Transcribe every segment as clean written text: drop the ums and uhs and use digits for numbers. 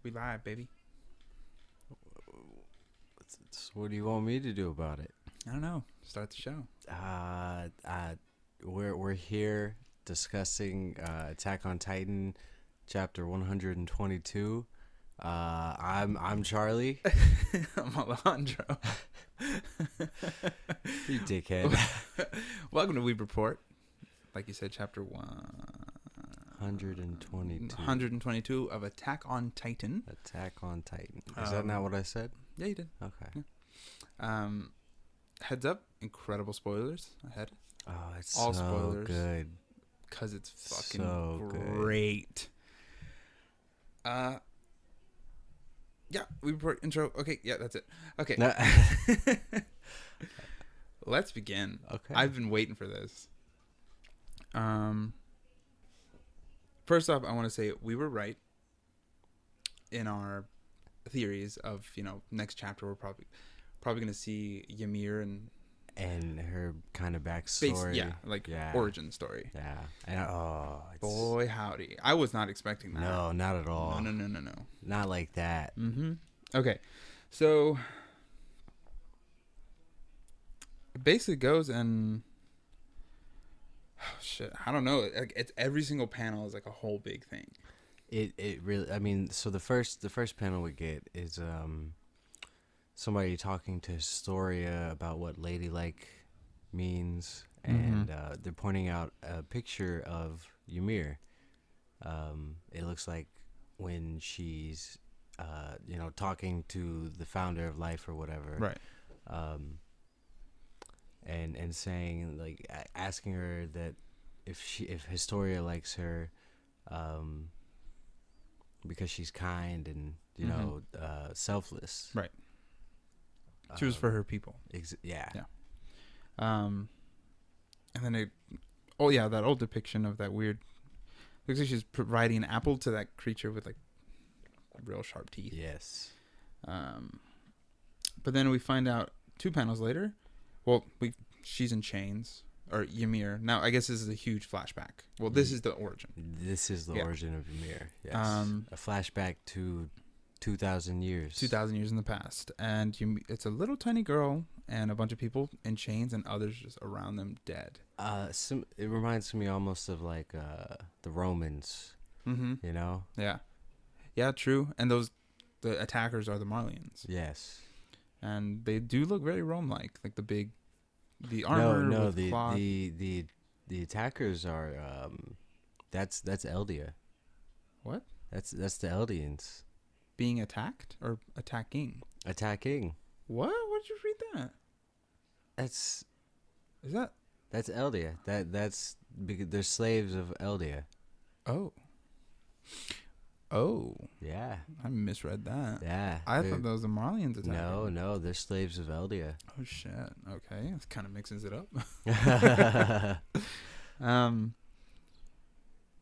We live, baby. So what do you want me to do about it? I don't know. Start the show. We're here discussing Attack on Titan, chapter 122. I'm Charlie. I'm Alejandro. You dickhead. Welcome to Weeb Report. Like you said, chapter 122 of Attack on Titan. Attack on Titan. Is that not what I said? Yeah, you did. Okay. Yeah. Heads up, incredible spoilers ahead. Oh, it's all so spoilers. good. Because it's fucking So great. Yeah, we report intro. Okay, yeah, that's it. Okay. Let's begin. Okay. I've been waiting for this. First off, I want to say we were right in our theories of, next chapter we're probably going to see Ymir and her kind of backstory. origin story. Yeah. And boy howdy. I was not expecting that. No, not at all. No. Not like that. Mm-hmm. Okay. So it basically goes and I don't know. It's every single panel is like a whole big thing. It really. I mean, so the first panel we get is somebody talking to Historia about what ladylike means, and they're pointing out a picture of Ymir. It looks like when she's talking to the founder of life or whatever, right? And saying, like, asking her that if Historia likes her, because she's kind and selfless, right? She was for her people. Yeah. And then that old depiction of that weird. Looks like she's providing an apple to that creature with like real sharp teeth. Yes. But then we find out 2 panels later. Well, she's in chains, or Ymir. Now, I guess this is a huge flashback. Well, this is the origin. This is the origin of Ymir. Yes. A flashback to 2,000 years. 2,000 years in the past. And it's a little tiny girl and a bunch of people in chains and others just around them dead. It reminds me almost of like the Romans. Mm-hmm. You know? Yeah. Yeah, true. And the attackers are the Marlians. Yes. And they do look very Rome-like. Like the armor. No, with the attackers are that's Eldia. What? That's the Eldians. Being attacked or attacking? Attacking. What? Where did you read that? That's Eldia. That's because they're slaves of Eldia. Oh. Yeah. I misread that. Yeah. I thought that was the Marlians attacking. No, they're slaves of Eldia. Oh shit. Okay, that kind of mixes it up.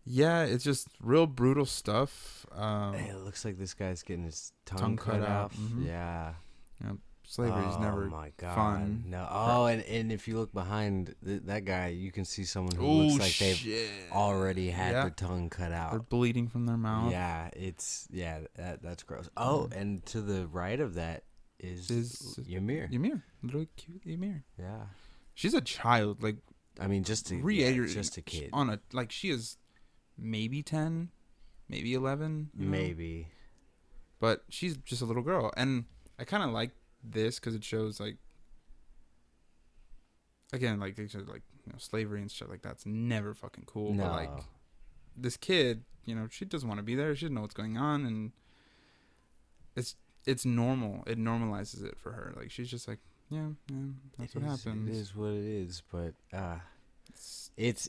Yeah, it's just real brutal stuff. Hey, it looks like this guy's getting his tongue cut off. Mm-hmm. Yeah. Slavery is never fun. No. Oh, and if you look behind that guy, you can see someone who looks like they've already had their tongue cut out. They're bleeding from their mouth. Yeah, that's gross. Oh, and to the right of that is Ymir. Ymir, little cute Ymir. Yeah. She's a child. Like, I mean, just a kid. She is maybe 10, maybe 11. Maybe. But she's just a little girl, and I kind of like this because it shows slavery and shit like that's never fucking cool. No. But like this kid, she doesn't want to be there. She doesn't know what's going on, and it's normal. It normalizes it for her. Like she's just like, yeah, that's what happens. It is what it is, but it's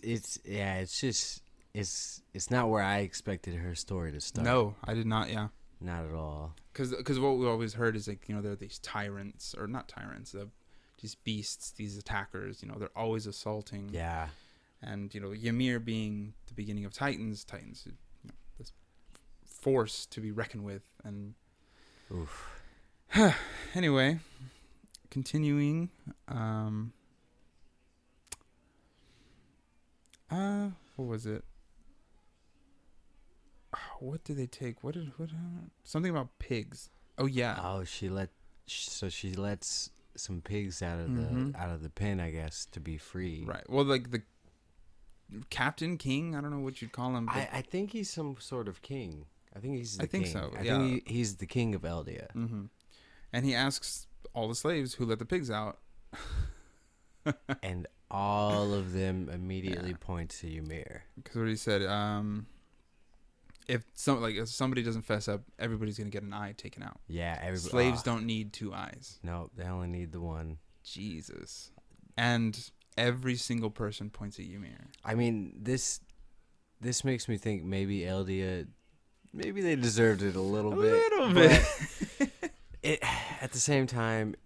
not where I expected her story to start. No, I did not. Yeah. Not at all. Because what we always heard is like, there are these tyrants, or not tyrants, these beasts, these attackers, they're always assaulting. Yeah. And, Ymir being the beginning of Titans, this force to be reckoned with. And oof. Anyway, continuing. What was it? what did they take? What something about pigs? Oh yeah. Oh, she lets some pigs out of the pen, I guess, to be free. Right. Well, like the Captain King, I don't know what you'd call him. I think he's some sort of king. I think he's the king. I think so. I think he's the king of Eldia. Mm-hmm. And he asks all the slaves who let the pigs out. And all of them immediately point to Ymir. Because what he said, if somebody doesn't fess up, everybody's gonna get an eye taken out. Yeah, everybody. Slaves don't need 2 eyes. No, they only need the one. Jesus. And every single person points at Ymir. I mean, this makes me think maybe Eldia, maybe they deserved it a little bit. At the same time,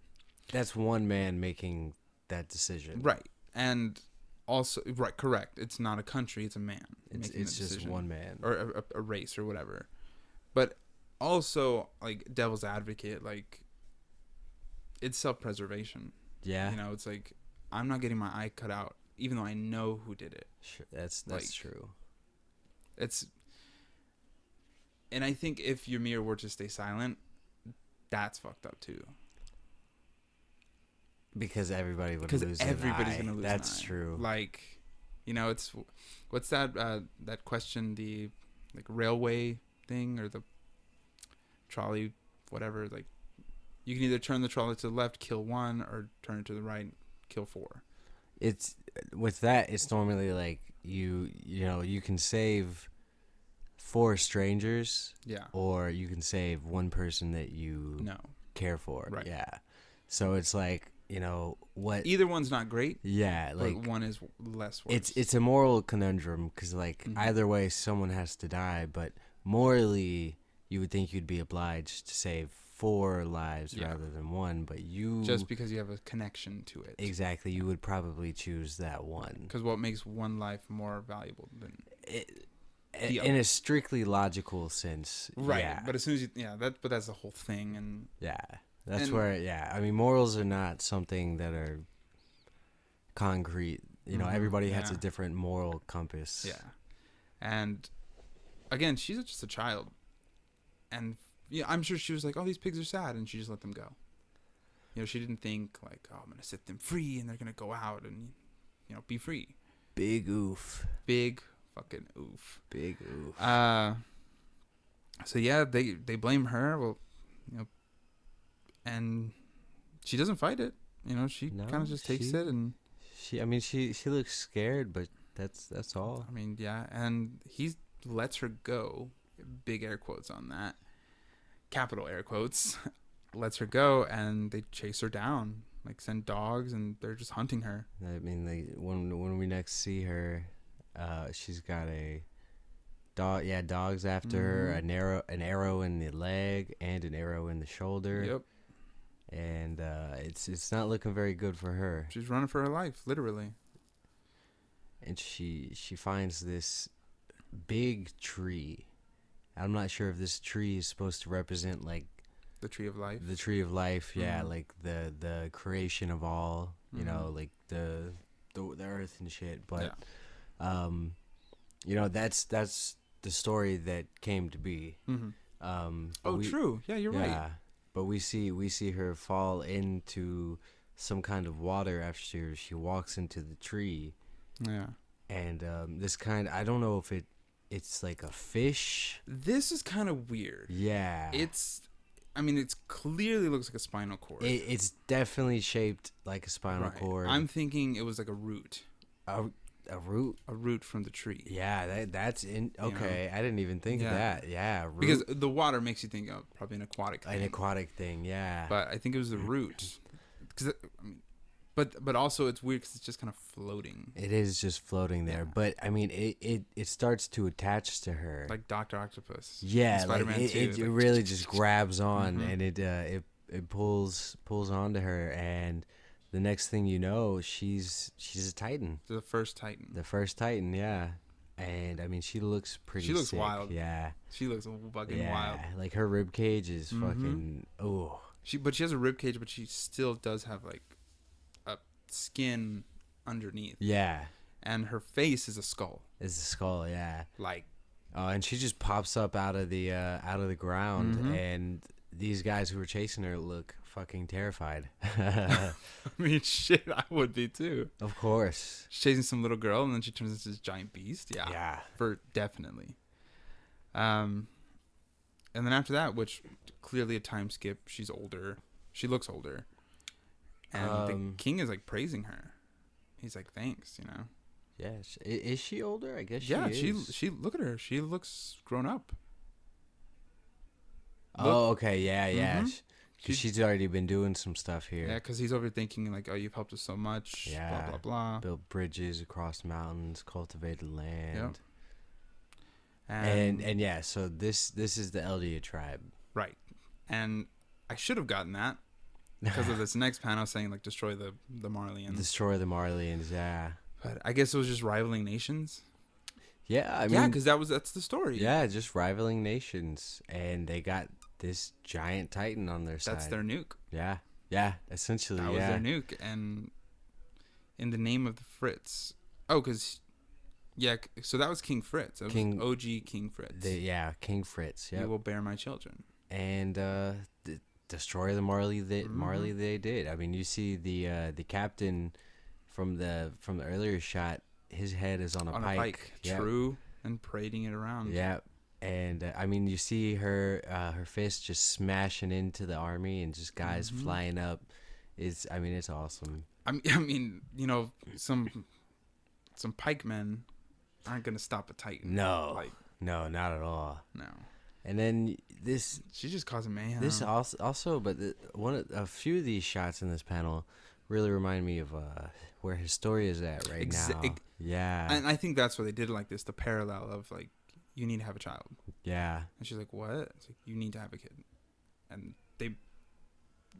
that's one man making that decision. Right. And also, right, correct. It's not a country, it's a man. It's just one man. Or a race or whatever. But also, like, devil's advocate, like, it's self-preservation. Yeah. You know, it's like, I'm not getting my eye cut out, even though I know who did it. Sure, that's like, true. And I think if Ymir were to stay silent, that's fucked up too. Because everybody would lose an eye. Everybody's gonna lose That's an eye. true. Like, you know, it's what's that that question, the like railway thing or the trolley, whatever. Like, you can either turn the trolley to the left, kill 1, or turn it to the right, kill 4. It's with that. It's normally like you can save 4 strangers. Yeah. Or you can save 1 person that you care for. Right. Yeah. So it's like, what? Either one's not great. Yeah, like but one is less worse. It's a moral conundrum because either way, someone has to die. But morally, you would think you'd be obliged to save 4 lives rather than 1. But you just because you have a connection to it. Exactly, you would probably choose that one. Because what makes one life more valuable than in a strictly logical sense, right? Yeah. But as soon as but that's the whole thing, and that's where I mean, morals are not something that are concrete. Everybody has a different moral compass. Yeah, and again, she's just a child, and I'm sure she was like, "Oh, these pigs are sad," and she just let them go. She didn't think like, "Oh, I'm gonna set them free, and they're gonna go out and be free." Big oof. Big fucking oof. Big oof. So yeah, they blame her. Well, and she doesn't fight it. She kind of just takes it, and she looks scared, but that's all. I mean, yeah, and he lets her go. Big air quotes on that. Capital air quotes. Lets her go, and they chase her down. Like, send dogs, and they're just hunting her. I mean, when we next see her, she's got a dog. Yeah, dogs after her. An arrow in the leg and an arrow in the shoulder. Yep. And it's not looking very good for her. She's running for her life, literally. And she finds this big tree. I'm not sure if this tree is supposed to represent like the tree of life. The tree of life, yeah, like the creation of all, like the earth and shit. But that's the story that came to be. True. Yeah, you're right. But we see her fall into some kind of water after she walks into the tree. Yeah. And this I don't know if it's like a fish. This is kind of weird. Yeah. It's clearly looks like a spinal cord. It's definitely shaped like a spinal cord. I'm thinking it was like a root. A root? A root from the tree. Yeah, that's in. Okay, I didn't even think of that. Yeah, root. Because the water makes you think of probably an aquatic thing. An aquatic thing, yeah. But I think it was the root. But also it's weird because it's just kind of floating. It is just floating there. Yeah. But I mean, it starts to attach to her. Like Dr. Octopus. Yeah, like it really just grabs on and it pulls onto her, and the next thing you know, she's a Titan. The first Titan. The first Titan, yeah. And I mean, she looks pretty. She looks sick. Wild. Yeah. She looks fucking wild. Like her rib cage is fucking. Oh. She has a rib cage, but she still does have like a skin underneath. Yeah. And her face is a skull. It's a skull, yeah. Like And she just pops up out of the ground, Mhm. and these guys who were chasing her look fucking terrified. I mean, shit, I would be too. Of course. She's chasing some little girl, and then she turns into this giant beast. Yeah, Yeah. for definitely. And then after that, which clearly a time skip, she's older. She looks older, and the king is like praising her. He's like, "Thanks," you know. Yeah. Is she older? I guess. Yeah, she is. she look at her. She looks grown up. Oh, okay. Yeah, yeah. Mhm. Because she's already been doing some stuff here. Yeah, because he's overthinking like, "Oh, you've helped us so much." Yeah. Blah blah blah. Built bridges across mountains, cultivated land. Yep. And yeah, so this is the Eldia tribe. Right. And I should have gotten that because of this next panel saying like destroy the Marleyans. Destroy the Marleyans, yeah. But I guess it was just rivaling nations. Yeah, I mean, yeah, because that's the story. Yeah, just rivaling nations, and they got this giant titan on their side. That's their nuke. Yeah, essentially, that was their nuke, and in the name of the Fritz. Oh, because so that was King Fritz. That was OG King Fritz. King Fritz. Yeah, you will bear my children. And destroy the Marley. Marley they did. I mean, you see the captain from the earlier shot. His head is on a pike. Yep. True, and parading it around. Yeah, and I mean, you see her fist just smashing into the army, and just guys flying up. It's awesome. I mean, you know, some pikemen aren't gonna stop a titan. No, no, not at all. No. And then she's just causing mayhem. This also, but a few of these shots in this panel really remind me of where Historia is at right now. Yeah. And I think that's why they did it like this, the parallel of like, you need to have a child. Yeah. And she's like, what? It's like, you need to have a kid. And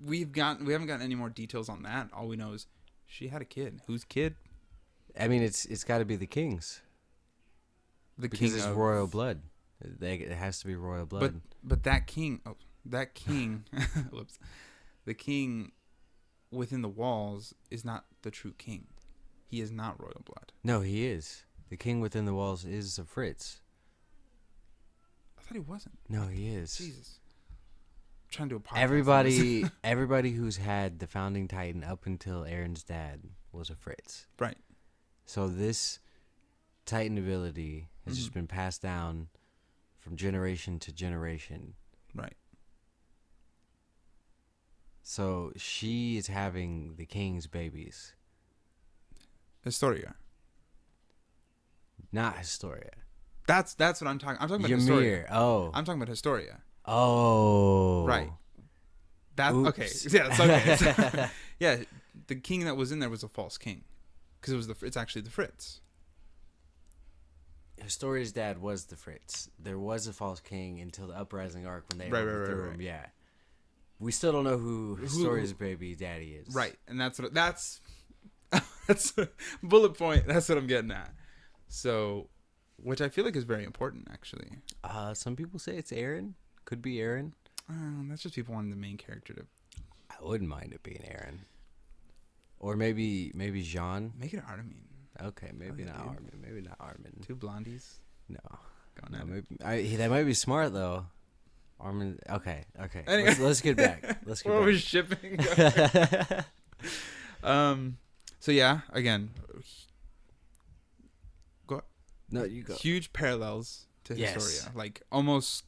we haven't gotten any more details on that. All we know is she had a kid. Whose kid? I mean, it's got to be the king's. Because it's royal blood. It has to be royal blood. But that king, whoops, the king within the walls is not the true king. He is not royal blood. No, he is. The king within the walls is a Fritz. I thought he wasn't. No, he is. Jesus. I'm trying to do a podcast. Everybody who's had the founding titan up until Aaron's dad was a Fritz. Right. So this titan ability has just been passed down from generation to generation. Right. So she is having the king's babies. Historia. Not Historia. That's what I'm talking. I'm talking about Ymir. Historia. Oh. I'm talking about Historia. Oh. Right. That Oops. okay. Yeah, it's okay. Yeah, the king that was in there was a false king, because it's actually the Fritz. Historia's dad was the Fritz. There was a false king until the Uprising arc when they overthrew him. Yeah. We still don't know who Historia's baby daddy is. Right, and that's that's a bullet point. That's what I'm getting at. So, which I feel like is very important, actually. Some people say it's Aaron. Could be Aaron. That's just people wanting the main character to. I wouldn't mind it being Aaron. Or maybe Jean. Make it Armin. Okay, maybe not Armin. Maybe not Armin. Two blondies. No. Maybe, that might be smart though. Armin. Okay. Anyway. Let's get back. What was shipping? So yeah, again. Go. No, you go. Huge parallels to Historia, like almost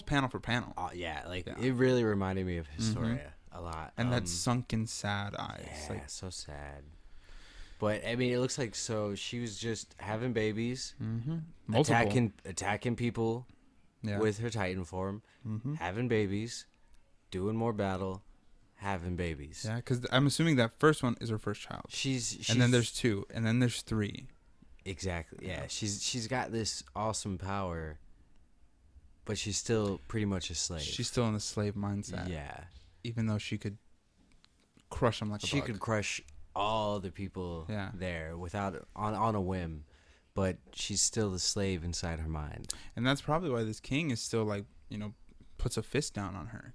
panel for panel. It really reminded me of Historia a lot. And that sunken, sad eyes. Yeah, so sad. But I mean, it looks like she was just having babies, attacking people with her Titan form, having babies, doing more battle, having babies. Yeah, because I'm assuming that first one is her first child. She's and then there's 2, and then there's 3. Exactly. Yeah, she's got this awesome power, but she's still pretty much a slave. She's still in the slave mindset. Yeah. Even though she could crush them like a bug. She could crush all the people there without on a whim, but she's still the slave inside her mind. And that's probably why this king is still like, puts a fist down on her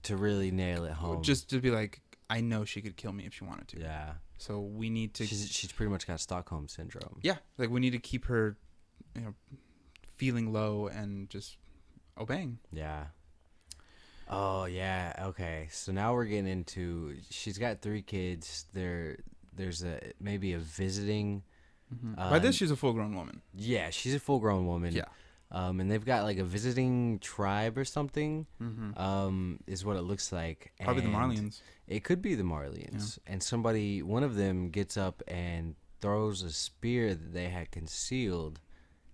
to really nail it home. Just to be like, I know she could kill me if she wanted to. Yeah. So we need to. She's pretty much got Stockholm syndrome. Yeah, like we need to keep her, feeling low and just obeying. Yeah. Oh yeah. Okay. So now we're getting into. She's got 3 kids. There's maybe a visiting. By this, she's a full-grown woman. Yeah, she's a full-grown woman. Yeah. And they've got like a visiting tribe or something. Is what it looks like. Probably the And Marlians. It could be the Marlians. Yeah. And one of them gets up and throws a spear that they had concealed,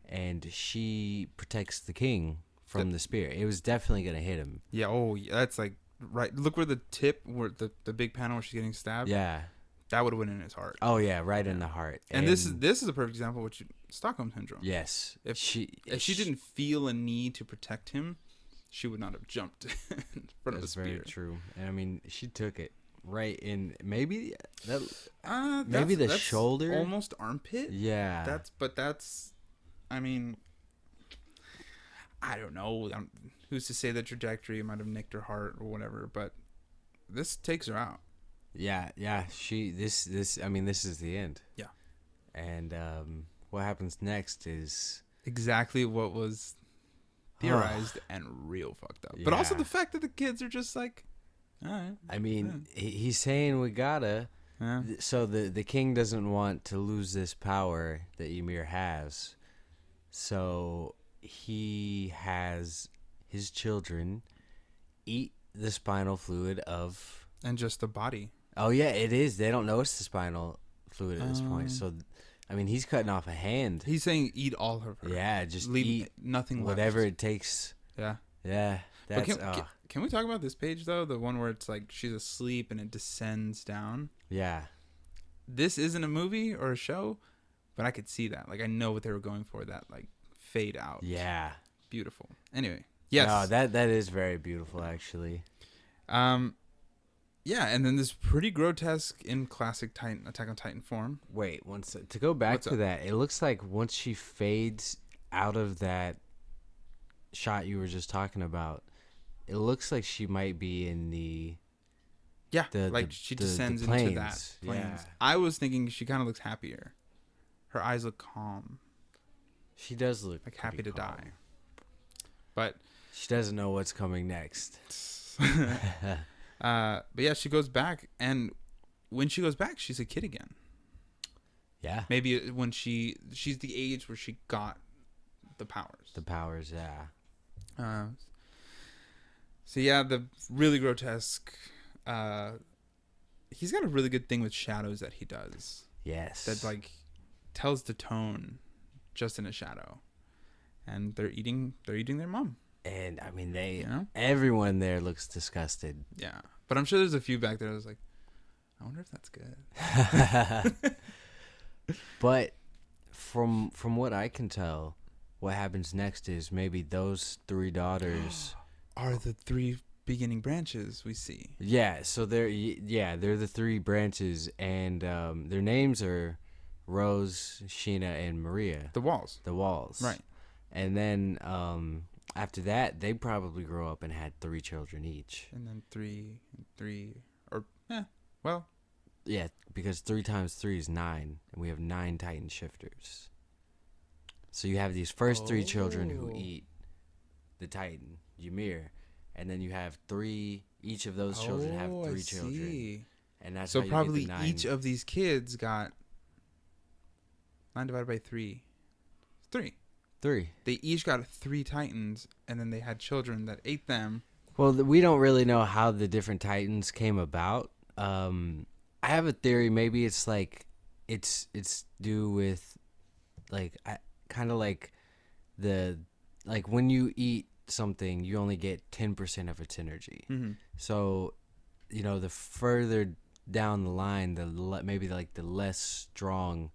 and she protects the king from the spear. It was definitely gonna hit him. Yeah. Oh, yeah, that's like right. Look where the tip, where the big panel where she's getting stabbed. Yeah. That would have went in his heart. Oh yeah, right in the heart. And this is a perfect example of Stockholm syndrome. Yes. If she didn't feel a need to protect him, she would not have jumped in front of a spear. That's very true. And I mean, she took it right in maybe the shoulder, almost armpit. Yeah. That's. I mean, I don't know. Who's to say the trajectory might have nicked her heart or whatever? But this takes her out. Yeah. This is the end. Yeah. And what happens next is exactly what was theorized and real fucked up. But also the fact that the kids are just like, all right. I mean, he's saying we gotta. Yeah. So the king doesn't want to lose this power that Ymir has. So he has his children eat the spinal fluid of... And just the body. Oh, yeah, it is. They don't know it's the spinal fluid at this point. So, I mean, he's cutting off a hand. He's saying eat all of her. Yeah, just leave eat nothing whatever left. it takes. Yeah. Yeah. That's, can we talk about this page, though? The one where it's like she's asleep and it descends down? Yeah. This isn't a movie or a show, but I could see that. Like, I know what they were going for, that, like, fade out. Yeah. Beautiful. Anyway. Yes. No, that is very beautiful, actually. Yeah, and then this pretty grotesque in classic Attack on Titan form. Wait, to go back to that, it looks like once she fades out of that shot you were just talking about, it looks like she might be in the... Yeah, she descends into that plains. Yeah. I was thinking she kind of looks happier. Her eyes look calm. She does look like happy to calm. die. But she doesn't know what's coming next. But yeah, she goes back, and when she goes back, she's a kid again. Yeah. Maybe when she's the age where she got the powers. The powers, yeah. So yeah, the really grotesque. He's got a really good thing with shadows that he does. Yes. That like tells the tone just in a shadow, and they're eating their mom. And I mean, everyone there looks disgusted. Yeah, but I'm sure there's a few back there that was like, I wonder if that's good. But from what I can tell, what happens next is maybe those 3 daughters are the 3 beginning branches we see. Yeah, so they're the 3 branches, and their names are Rose, Sheena, and Maria. The Walls. Right. And then after that, they probably grow up and had 3 children each. And then 3, yeah, because 3 times 3 is 9, and we have 9 Titan shifters. So you have these first 3 children who eat the Titan, Ymir, and then you have 3. Each of those children have 3 children, and that's so how you probably get the 9. Each of these kids got 9 divided by 3. 3. They each got 3 Titans, and then they had children that ate them. Well, we don't really know how the different Titans came about. I have a theory. Maybe it's like it's due with like kind of like when you eat something, you only get 10% of its energy. Mm-hmm. So, the further down the line, maybe like the less strong,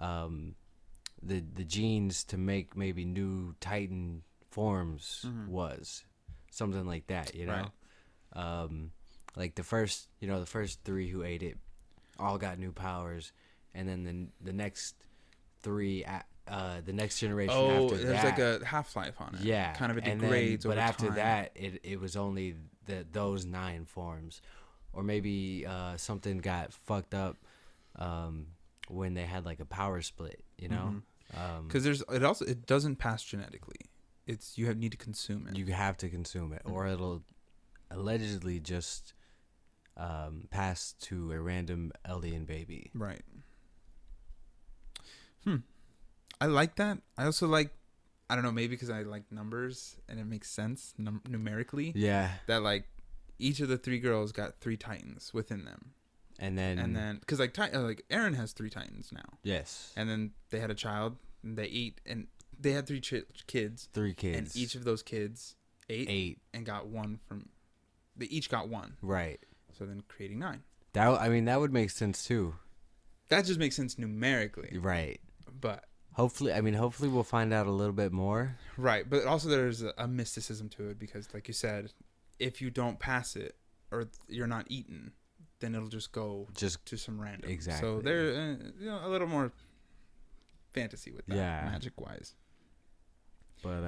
the genes to make maybe new Titan forms was something like that. Right. Like the first 3 who ate it all got new powers, and then the next 3, the next generation after that. There's like a half-life on it. Yeah. Kind of it degrades over time. But after that, it was only those 9 forms. Or maybe something got fucked up when they had like a power split, Because it doesn't pass genetically. You need to consume it. You have to consume it, or it'll allegedly just pass to a random alien baby. Right. I like that. I also like, I don't know, maybe because I like numbers and it makes sense numerically. Yeah. That like each of the 3 girls got 3 titans within them. And then because like Aaron has 3 titans now. Yes. And then they had a child and they ate, and they had 3 kids. 3 kids. And each of those kids ate. And got 1 from. They each got 1. Right. So then creating 9. That would make sense too. That just makes sense numerically. Right. But hopefully we'll find out a little bit more. Right. But also there's a mysticism to it, because like you said, if you don't pass it or you're not eaten, then it'll just go to some random. Exactly. So there's a little more fantasy with that, magic wise. But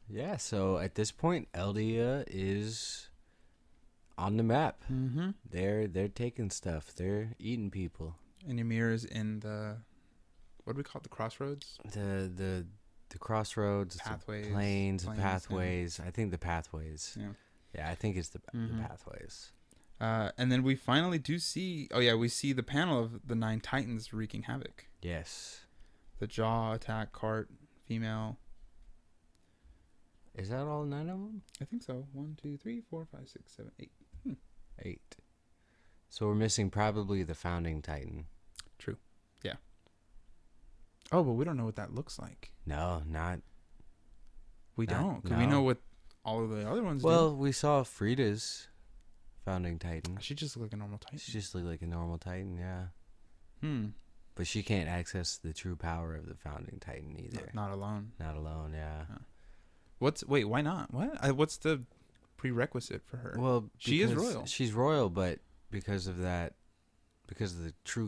yeah. So at this point, Eldia is on the map. Mm-hmm. They're taking stuff. They're eating people. And Ymir is in the, what do we call it? The crossroads. The crossroads, pathways, the plains, the pathways. I think the pathways. Yeah. Yeah, I think it's the pathways. And then we finally do see. Oh yeah, we see the panel of the 9 titans wreaking havoc. Yes. The jaw attack, cart, female. Is that all 9 of them? I think so. 1, 2, 3, 4, 5, 6, 7, 8. 8. So we're missing probably the founding titan. True. Yeah. Oh, but we don't know what that looks like. No, not. We don't. Because we know what all of the other ones do. Well, we saw Frida's founding titan. She just looked like a normal titan. She just looked like a normal titan, yeah. But she can't access the true power of the founding titan either. Not alone. Not alone, yeah. Wait, why not? What's the prerequisite for her? Well, she is royal. She's royal, but because of the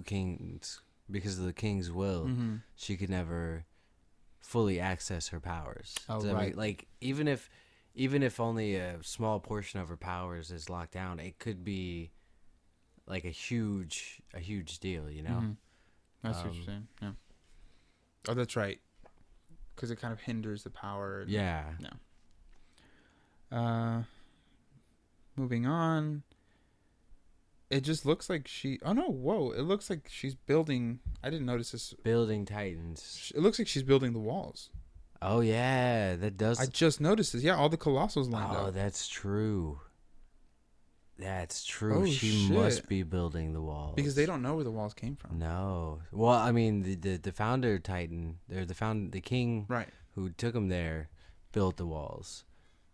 king's will, she could never fully access her powers. Oh, so, right. Like even if only a small portion of her powers is locked down, it could be like a huge deal, you know? Mm-hmm. That's what you're saying. Yeah. Oh, that's right. Because it kind of hinders the power. Yeah. No. Moving on. It just looks like she. Oh no! Whoa! It looks like she's building. I didn't notice this. Building titans. It looks like she's building the walls. Oh yeah, that does. I just noticed this. Yeah, all the colossals lined up. Oh, that's true. That's true. Oh, she must be building the walls because they don't know where the walls came from. No. Well, I mean, the founder titan, or the king, right, who took him there, built the walls.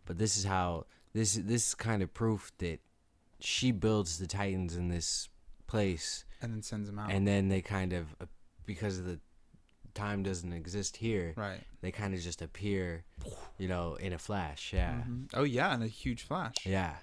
But this is how this is kind of proof that she builds the titans in this place and then sends them out. And then they kind of, because of the time doesn't exist here, right? They kind of just appear, in a flash. Yeah. Mm-hmm. Oh yeah, in a huge flash. Yeah.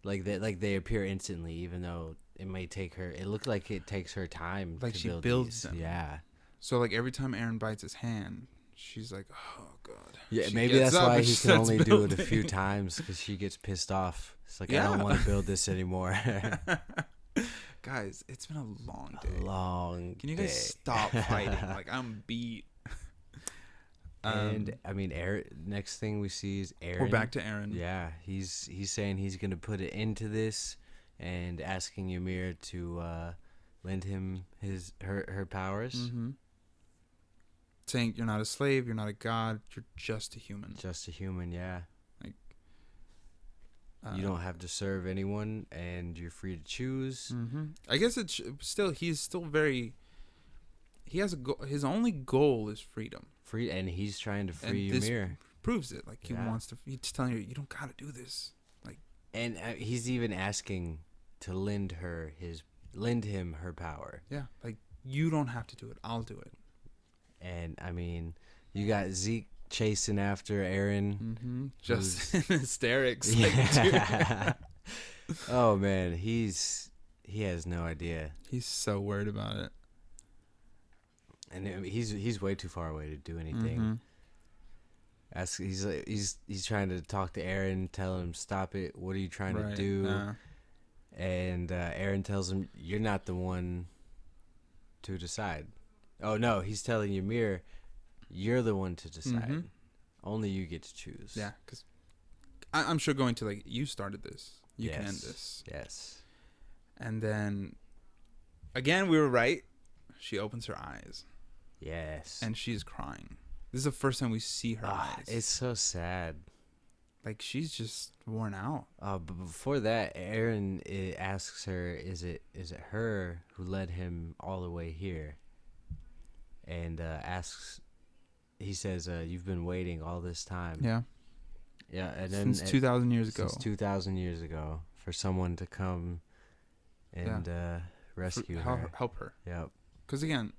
Like they appear instantly, even though it may take her. It looked like it takes her time. Like to she build builds these. them. Yeah. So like every time Aaron bites his hand, she's like, "Oh God." Yeah, she maybe that's why he can only building. do it a few times, because she gets pissed off. It's like, I don't want to build this anymore. Guys, it's been a long day. Can you guys stop fighting? Like, I'm beat. And I mean, Aaron. Next thing we see is Aaron. We're back to Aaron. Yeah, he's saying he's gonna put it into this, and asking Ymir to lend him her powers. Mm-hmm. Saying you're not a slave, you're not a god, you're just a human. Just a human, yeah. Like you don't have to serve anyone, and you're free to choose. Mm-hmm. I guess it's still he's still very. He has his only goal is freedom. And he's trying to free Ymir. Proves it. Like he wants to. He's telling her, you don't gotta do this. Like, and he's even asking to lend him her power. Yeah, like you don't have to do it. I'll do it. And I mean, you got Zeke chasing after Aaron, just in hysterics. Yeah. Oh man, he has no idea. He's so worried about it. And he's way too far away to do anything. He's trying to talk to Aaron, tell him stop it. What are you trying to do? And Aaron tells him, you're not the one to decide. Oh no, he's telling Ymir, you're the one to decide. Mhm. Only you get to choose. Yeah, because I'm sure going to like, you started this. You can end Yes. this. Yes. And then, again, we were right. She opens her eyes. Yes. And she's crying. This is the first time we see her eyes. It's so sad. Like, she's just worn out. But before that, Aaron asks her, "Is it her who led him all the way here?" And he says, "You've been waiting all this time." Yeah. Yeah, and then Since 2,000 years ago. Since 2,000 years ago, for someone to come and rescue her, help her. Yep. Because again,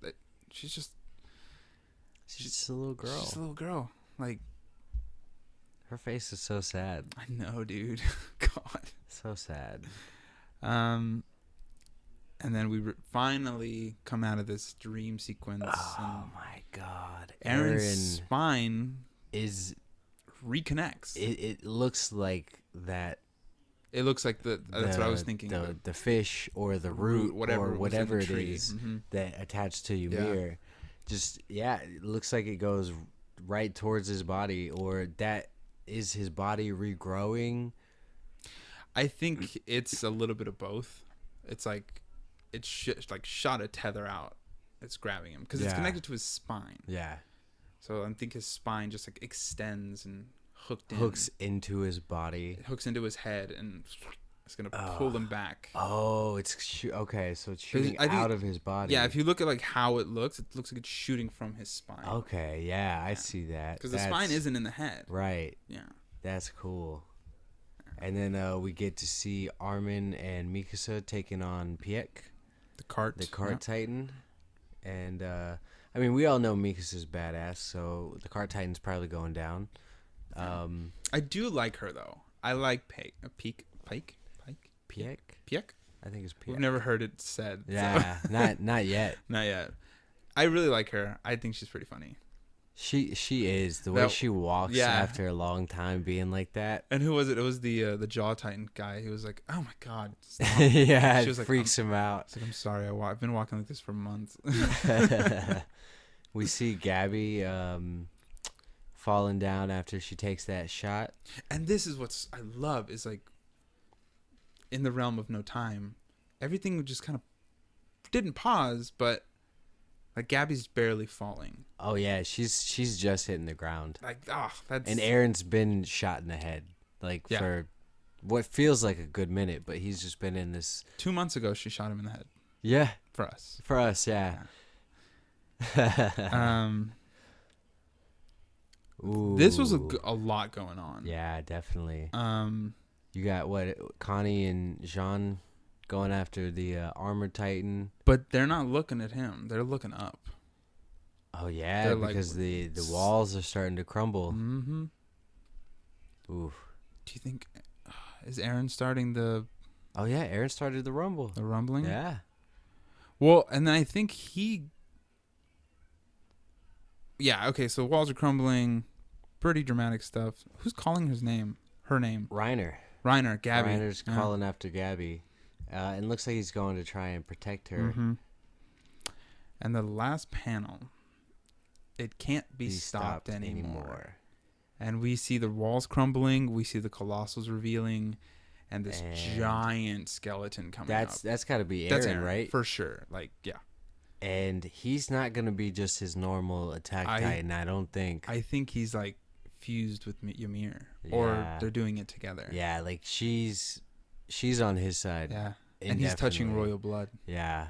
she's just a little girl. She's a little girl. Like, her face is so sad. I know, dude. God. So sad. And then we finally come out of this dream sequence. Oh my God! Aaron's spine is reconnects. It looks like that. It looks like that's what I was thinking. The fish or the root, whatever it is that attached to Ymir. Yeah. Just it looks like it goes right towards his body, or that is his body regrowing. I think it's a little bit of both. It's like it's like shot a tether out. It's grabbing him because it's connected to his spine. Yeah. So I think his spine just like extends and hooks into his body. It hooks into his head and it's gonna pull him back. Oh, it's okay. So it's shooting out of his body. Yeah, if you look at like how it looks like it's shooting from his spine. Okay, yeah, I see that. Because the spine isn't in the head. Right. Yeah. That's cool. And then we get to see Armin and Mikasa taking on Piek, the cart titan. And I mean, we all know Mikasa's badass, so the cart titan's probably going down. I do like her though. I like Piek. I think it's Piek. We've never heard it said. Yeah, so. not yet. Not yet. I really like her. I think she's pretty funny. She is the way she walks after a long time being like that. And who was it? It was the Jaw Titan guy. He was like, "Oh my God!" Yeah, she was like, freaks him out. Like, I'm sorry. I've been walking like this for months. We see Gabby falling down after she takes that shot. And this is what I love is like in the realm of no time, everything just kind of didn't pause, but. Like Gabby's barely falling. Oh yeah, she's just hitting the ground. Like that's. And Aaron's been shot in the head, like for what feels like a good minute, but he's just been in this. 2 months ago, she shot him in the head. Yeah. For us. Yeah. Ooh. This was a lot going on. Yeah, definitely. You got Connie and Jean going after the armored titan, but they're not looking at him. They're looking up. Oh yeah, they're because the walls are starting to crumble. Mm-hmm. Oof. Do you think is Aaron starting the? Oh yeah, Aaron started the rumble. The rumbling. Yeah. Well, and then I think he. Yeah. Okay. So walls are crumbling. Pretty dramatic stuff. Who's calling his name? Her name. Reiner. Gabby. Reiner's calling after Gabby. And looks like he's going to try and protect her. Mm-hmm. And the last panel, it can't be stopped anymore. And we see the walls crumbling. We see the colossals revealing, and this giant skeleton coming up. That's got to be Aaron, right? For sure. Like, yeah. And he's not going to be just his normal attack titan, I don't think. I think he's like fused with Ymir, or they're doing it together. Yeah, like she's on his side. Yeah. And he's touching royal blood. Yeah.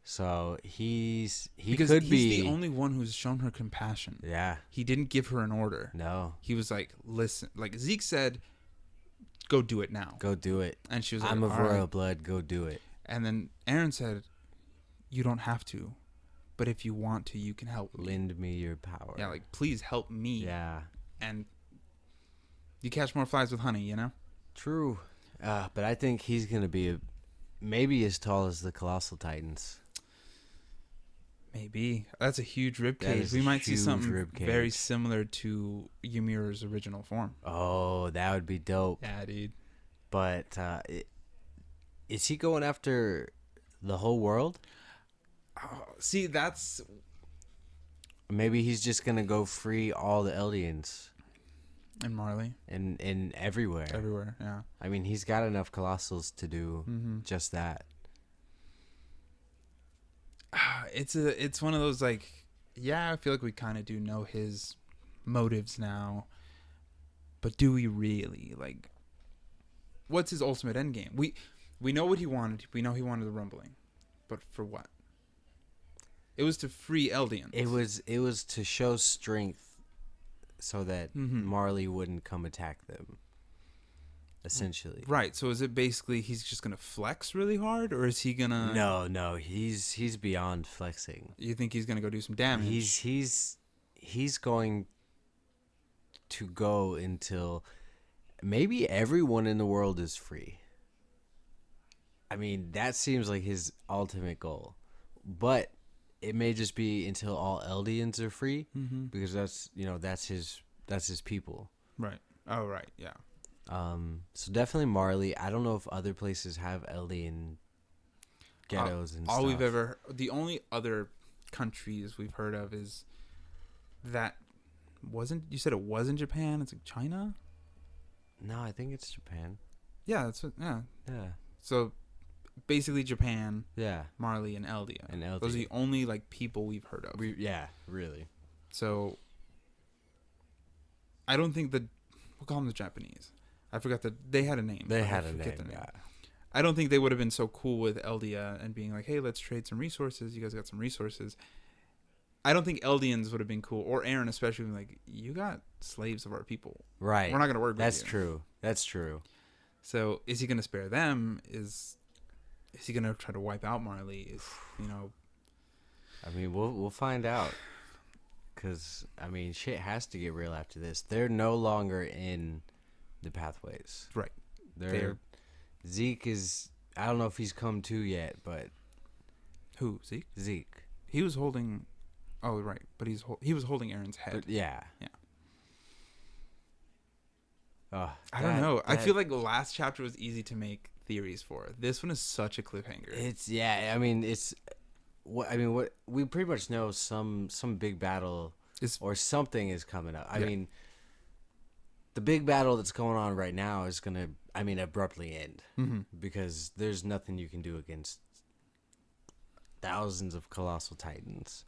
So he because could he's be the only one who's shown her compassion. Yeah. He didn't give her an order. No. He was like, listen, like Zeke said, go do it now. Go do it. And she was like, I'm of royal blood, go do it. And then Aaron said, you don't have to, but if you want to, you can help me. Lend me your power. Yeah, like please help me. Yeah. And you catch more flies with honey, you know? True. But I think he's going to be maybe as tall as the colossal titans. Maybe. That's a huge ribcage. We might see something very similar to Ymir's original form. Oh, that would be dope. Yeah, dude. But is he going after the whole world? Oh, see, that's Maybe he's just gonna go free all the Eldians And Marley. in everywhere. Everywhere, yeah. I mean, he's got enough Colossals to do just that. It's one of those, like, yeah, I feel like we kind of do know his motives now, but do we really? Like, what's his ultimate end game? We know what he wanted. We know he wanted the rumbling, but for what? It was to free Eldians. It was to show strength, so that Marley wouldn't come attack them. Essentially, right. So is it basically he's just gonna flex really hard, or is he gonna? No, he's beyond flexing. You think he's gonna go do some damage? He's going to go until maybe everyone in the world is free. I mean, that seems like his ultimate goal, but it may just be until all Eldians are free, because that's his people. Right. Oh, right. Yeah. So definitely Marley. I don't know if other places have Eldian ghettos and stuff. The only other countries we've heard of is that you said it wasn't Japan? It's like China? No, I think it's Japan. Yeah, yeah. So basically Japan, Marley, and Eldia. Those are the only, like, people we've heard of. Really. So I don't think we'll call them the Japanese. I forgot that they had a name. They had a name. Yeah. I don't think they would have been so cool with Eldia and being like, hey, let's trade some resources. You guys got some resources. I don't think Eldians would have been cool, or Eren especially, like, you got slaves of our people. Right. We're not going to work with you. That's true. So is he going to spare them? Is he going to try to wipe out Marley? I mean, we'll find out. Because, I mean, shit has to get real after this. They're no longer in the pathways. Right. Zeke is, I don't know if he's come to yet, but. Who? Zeke? Zeke. He was holding. Oh, right. But he was holding Eren's head. But yeah. I don't know. I feel like the last chapter was easy to make theories for. This one is such a cliffhanger. I mean, what we pretty much know, some big battle or something is coming up. I mean, the big battle that's going on right now is gonna, abruptly end, because there's nothing you can do against thousands of colossal titans.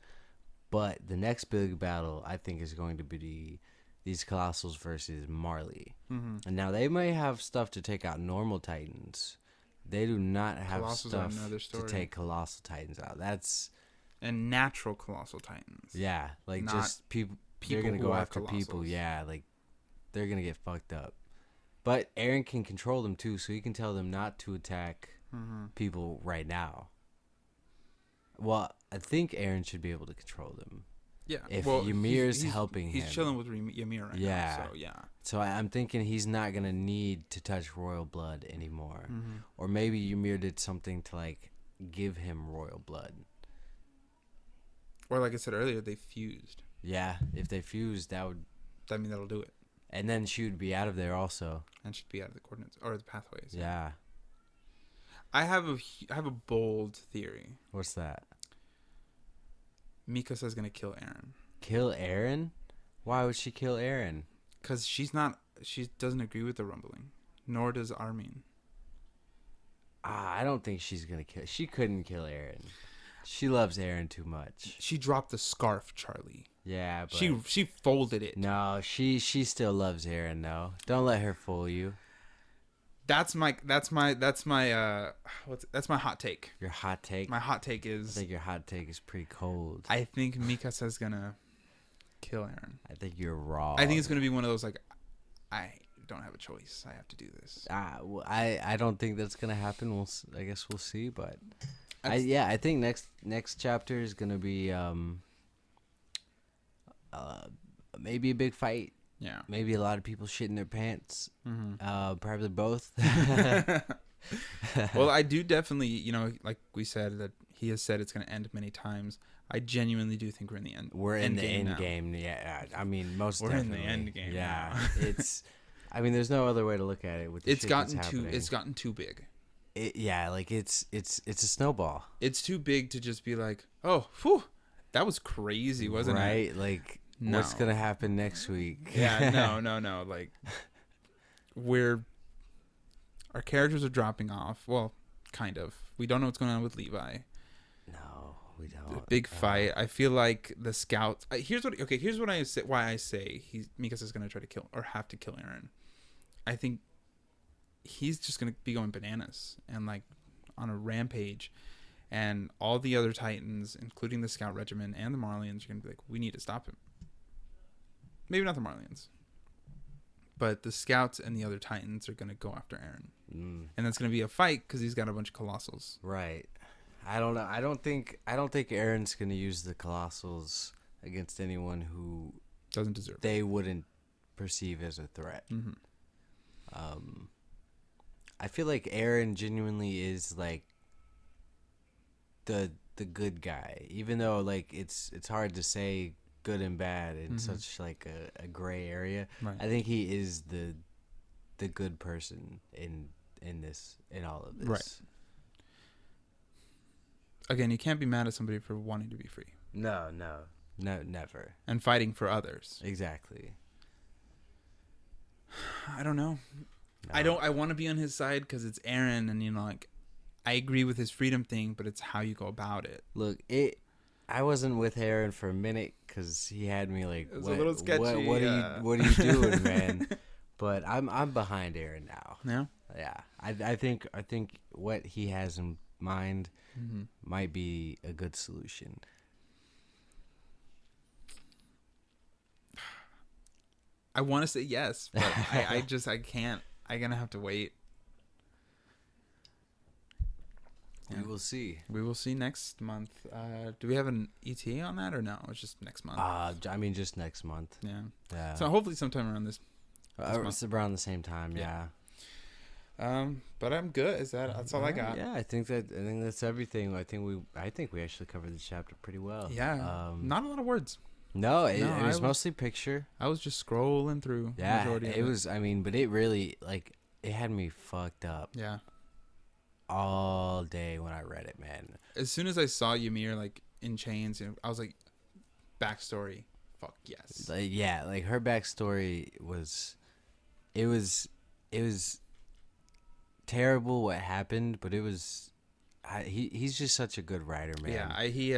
But the next big battle, I think, is going to be these colossals versus Marley. And now they may have stuff to take out normal titans. They do not have stuff to take colossal titans out. And natural colossal titans. Yeah, like, not just people. They're gonna go after people. Yeah, like, they're gonna get fucked up. But Eren can control them too, so he can tell them not to attack people right now. Well, I think Eren should be able to control them. Yeah. If Ymir's helping him. He's chilling with Ymir right now. So, yeah. So I'm thinking he's not going to need to touch royal blood anymore. Or maybe Ymir did something to, like, give him royal blood. Or, like I said earlier, they fused. Yeah, if they fused, that'll do it. And then she would be out of there also. And she'd be out of the coordinates or the pathways. Yeah. I have a bold theory. What's that? Mikasa's gonna kill Eren. Kill Eren? Why would she kill Eren? Because she doesn't agree with the rumbling, nor does Armin. I don't think she's gonna kill. She couldn't kill Eren. She loves Eren too much. She dropped the scarf, Charlie. Yeah, but she folded it. No, she still loves Eren though. Don't let her fool you. That's my hot take. Your hot take? My hot take is, I think your hot take is pretty cold. I think Mikasa's gonna kill Eren. I think you're wrong. I think it's gonna be one of those, like, I don't have a choice. I have to do this. Well, I don't think that's gonna happen. I guess we'll see, but I think next chapter is gonna be maybe a big fight. Yeah. Maybe a lot of people shitting their pants. Probably both. Well, I do definitely, like we said, that he has said it's going to end many times. I genuinely do think we're in the end. We're in the end game. Yeah. I mean, most definitely. We're in the end game. Yeah. It's, I mean, there's no other way to look at it. With the it's gotten too big. Like it's a snowball. It's too big to just be like, oh, whew, That was crazy, wasn't it? Right? Like, what's gonna happen next week? Yeah, no. Like, our characters are dropping off. Well, kind of. We don't know what's going on with Levi. No, we The don't. big fight. I feel like the scouts. Here's what I say. Why I say Mikasa's gonna try to kill or have to kill Eren. I think he's just gonna be going bananas and like on a rampage, and all the other Titans, including the Scout Regiment and the Marlians, are gonna be like, we need to stop him. Maybe not the Marlians, but the Scouts and the other Titans are gonna go after Eren, and that's gonna be a fight because he's got a bunch of Colossals. Right. I don't know. I don't think Eren's gonna use the Colossals against anyone who Doesn't deserve it. they wouldn't perceive as a threat. Mm-hmm. I feel like Eren genuinely is like the good guy, even though like it's hard to say good and bad in such like a gray area. Right. I think he is the good person in all of this. Right. Again, you can't be mad at somebody for wanting to be free. No, never. And fighting for others. Exactly. I don't know. No. I want to be on his side because it's Eren, and like, I agree with his freedom thing, but it's how you go about it. Look, I wasn't with Eren for a minute because he had me like, it was a little sketchy. What are you doing, man? But I'm behind Eren now. Yeah. Yeah. I think what he has in mind might be a good solution. I want to say yes, but I can't. I'm gonna have to wait. We will see. We will see next month. Do we have an ETA on that or no? It's just next month. I mean, just next month. Yeah. So hopefully sometime around this it's around the same time. Yeah. But I'm good. That's all I got? Yeah, I think that's everything. I think we actually covered the chapter pretty well. Yeah. Not a lot of words. No, it was mostly picture. I was just scrolling through. Yeah, it was. I mean, but it really like it had me fucked up. Yeah. All day when I read it, man. As soon as I saw Ymir like in chains, I was like, backstory. Fuck yes. Like her backstory was, it was terrible what happened, but it was. He's just such a good writer, man. Yeah, he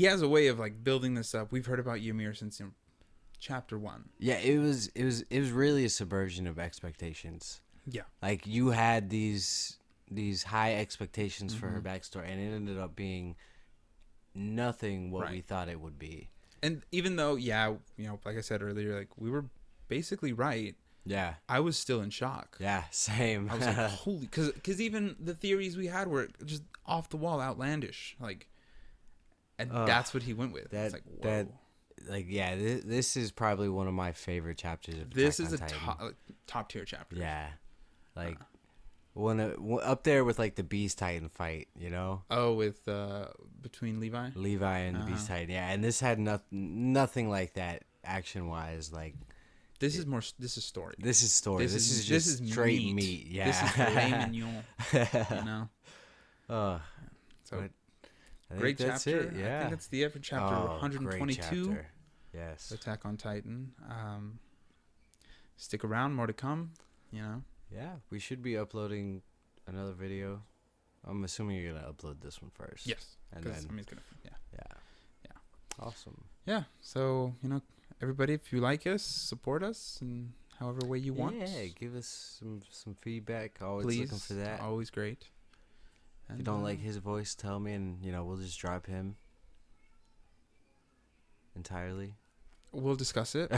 has a way of like building this up. We've heard about Ymir since chapter 1. Yeah, it was really a subversion of expectations. Yeah, like you had these high expectations for her backstory, and it ended up being nothing what we thought it would be. And even though, like I said earlier, like we were basically right. Yeah, I was still in shock. Yeah, same. I was like, holy, because even the theories we had were just off the wall, outlandish. Like, and that's what he went with. It's like, whoa. This is probably one of my favorite chapters of This is Attack on a top tier chapter. Yeah, like one up there with like the Beast Titan fight, you know? Oh, with between Levi and the Beast Titan. Yeah, and this had nothing like that action wise. Like this is story. This is story. This is just straight meat. Yeah, this is filet mignon. You know. So. Great chapter. It, yeah. I think it's the end for chapter 122. Yes. Attack on Titan. Stick around, more to come. You know. Yeah, we should be uploading another video. I'm assuming you're gonna upload this one first. Yes. And then it's gonna. Yeah. Awesome. Yeah. So everybody, if you like us, support us in however way you want. Yeah. Give us some feedback. Always Please, looking for that. Always great. If you don't like his voice, tell me, and we'll just drop him entirely. We'll discuss it.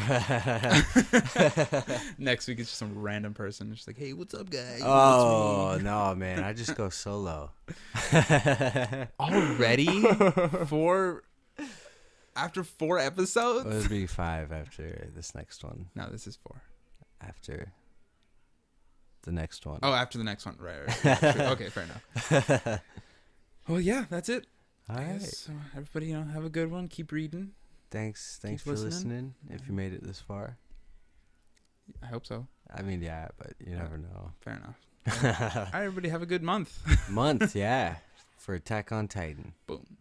Next week it's just some random person, just like, "Hey, what's up, guys?" Oh no, man! I just go solo. Already after 4 episodes. It'll be 5 after this next one. No, this is 4. After the next one. Oh, after the next one. Right. Yeah, okay, fair enough. Well, yeah, that's it. All right. So everybody, have a good one. Keep reading. Thanks for listening. If you made it this far. I hope so. I mean, yeah, but you never know. Fair enough. All right, everybody, have a good month. Yeah. for Attack on Titan. Boom.